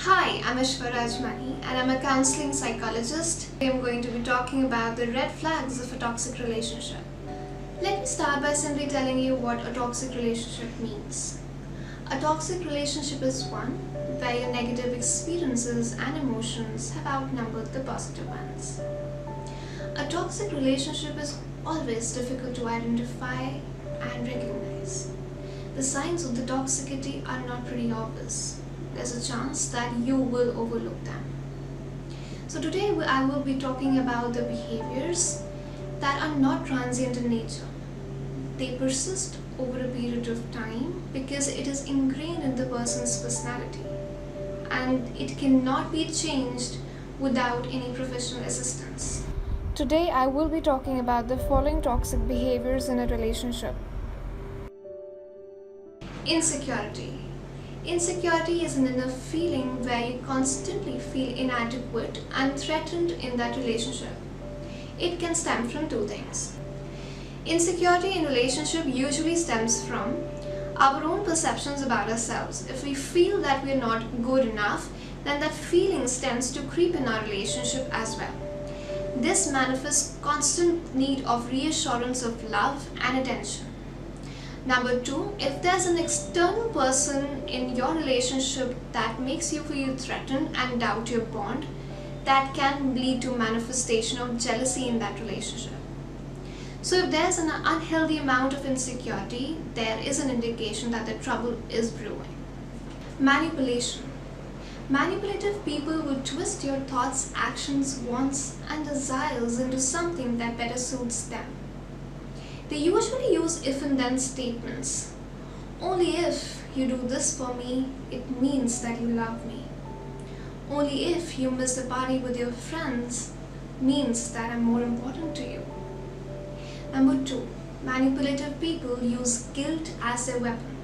Hi, I'm Ashwara Ajmani and I'm a counseling psychologist. Today I'm going to be talking about the red flags of a toxic relationship. Let me start by simply telling you what a toxic relationship means. A toxic relationship is one where your negative experiences and emotions have outnumbered the positive ones. A toxic relationship is always difficult to identify and recognize. The signs of the toxicity are not pretty obvious. There's a chance that you will overlook them. So today I will be talking about the behaviors that are not transient in nature. They persist over a period of time because it is ingrained in the person's personality and it cannot be changed without any professional assistance. Today I will be talking about the following toxic behaviors in a relationship. Insecurity. Insecurity is an inner feeling where you constantly feel inadequate and threatened in that relationship. It can stem from two things. Insecurity in relationship usually stems from our own perceptions about ourselves. If we feel that we're not good enough, then that feeling tends to creep in our relationship as well. This manifests constant need of reassurance of love and attention. Number two, if there's an external person in your relationship that makes you feel threatened and doubt your bond, that can lead to manifestation of jealousy in that relationship. So if there's an unhealthy amount of insecurity, there is an indication that the trouble is brewing. Manipulation. Manipulative people will twist your thoughts, actions, wants, and desires into something that better suits them. They usually use if and then statements. Only if you do this for me, it means that you love me. Only if you miss the party with your friends means that I'm more important to you. Number two, manipulative people use guilt as their weapon.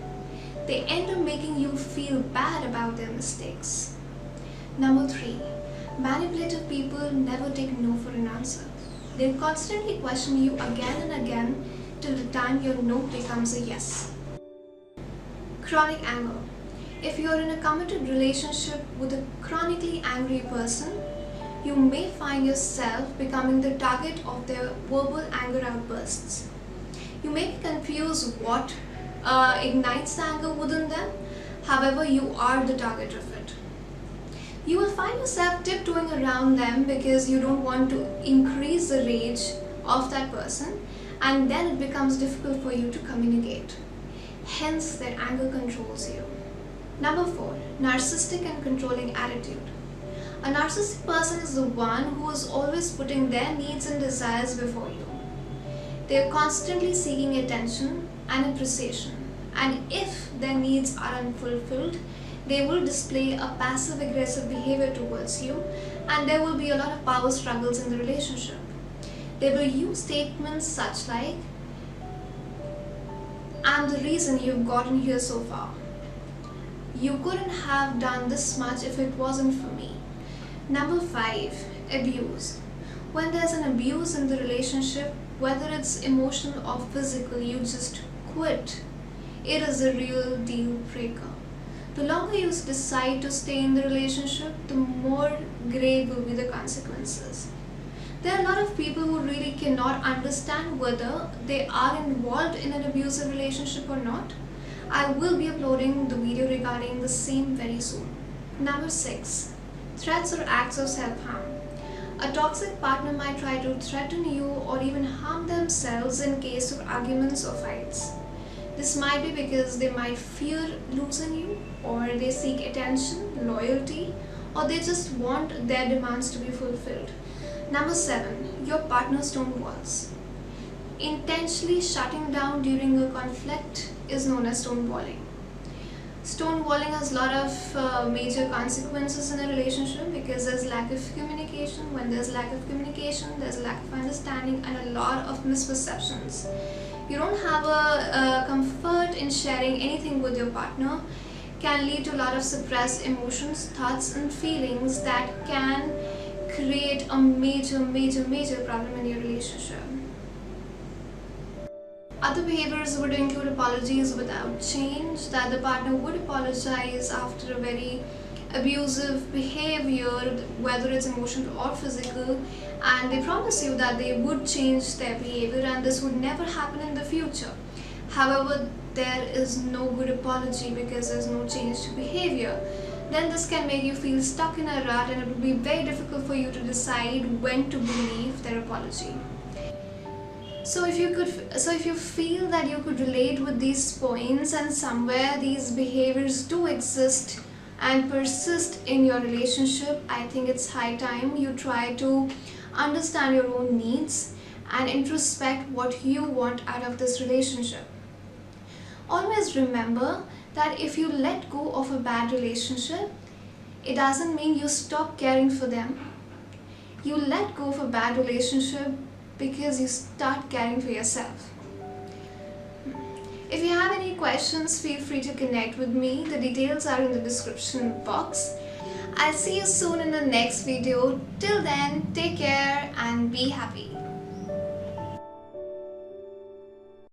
They end up making you feel bad about their mistakes. Number three, manipulative people never take no for an answer. They'll constantly question you again and again till the time your no becomes a yes. Chronic anger. If you're in a committed relationship with a chronically angry person, you may find yourself becoming the target of their verbal anger outbursts. You may be confused what ignites the anger within them, however you are the target of it. You will find yourself tiptoeing around them because you don't want to increase the rage of that person, and then it becomes difficult for you to communicate. Hence, their anger controls you. Number four, narcissistic and controlling attitude. A narcissistic person is the one who is always putting their needs and desires before you. They are constantly seeking attention and appreciation, and if their needs are unfulfilled, they will display a passive-aggressive behavior towards you, and there will be a lot of power struggles in the relationship. They will use statements such like, I'm the reason you've gotten here so far. You couldn't have done this much if it wasn't for me. Number five, abuse. When there's an abuse in the relationship, whether it's emotional or physical, you just quit. It is a real deal breaker. The longer you decide to stay in the relationship, the more grave will be the consequences. There are a lot of people who really cannot understand whether they are involved in an abusive relationship or not. I will be uploading the video regarding the same very soon. Number six, threats or acts of self-harm. A toxic partner might try to threaten you or even harm themselves in case of arguments or fights. This might be because they might fear losing you, or they seek attention, loyalty, or they just want their demands to be fulfilled. Number seven, your partner's tone walls. Intentionally shutting down during a conflict is known as stonewalling. Stonewalling has a lot of major consequences in a relationship because there's lack of communication. When there's lack of communication, there's a lack of understanding and a lot of misperceptions. You don't have a comfort in sharing anything with your partner, can lead to a lot of suppressed emotions, thoughts and feelings that can create a major problem in your relationship. Other behaviors would include apologies without change, that the partner would apologize after a very abusive behavior, whether it's emotional or physical, and they promise you that they would change their behavior and this would never happen in the future. However, there is no good apology because there's no change to behavior. Then this can make you feel stuck in a rut and it will be very difficult for you to decide when to believe their apology. So if you feel that you could relate with these points and somewhere these behaviors do exist and persist in your relationship, I think it's high time you try to understand your own needs and introspect what you want out of this relationship. Always remember that if you let go of a bad relationship, it doesn't mean you stop caring for them. You let go of a bad relationship because you start caring for yourself. If you have any questions, feel free to connect with me. The details are in the description box. I'll see you soon in the next video. Till then, take care and be happy.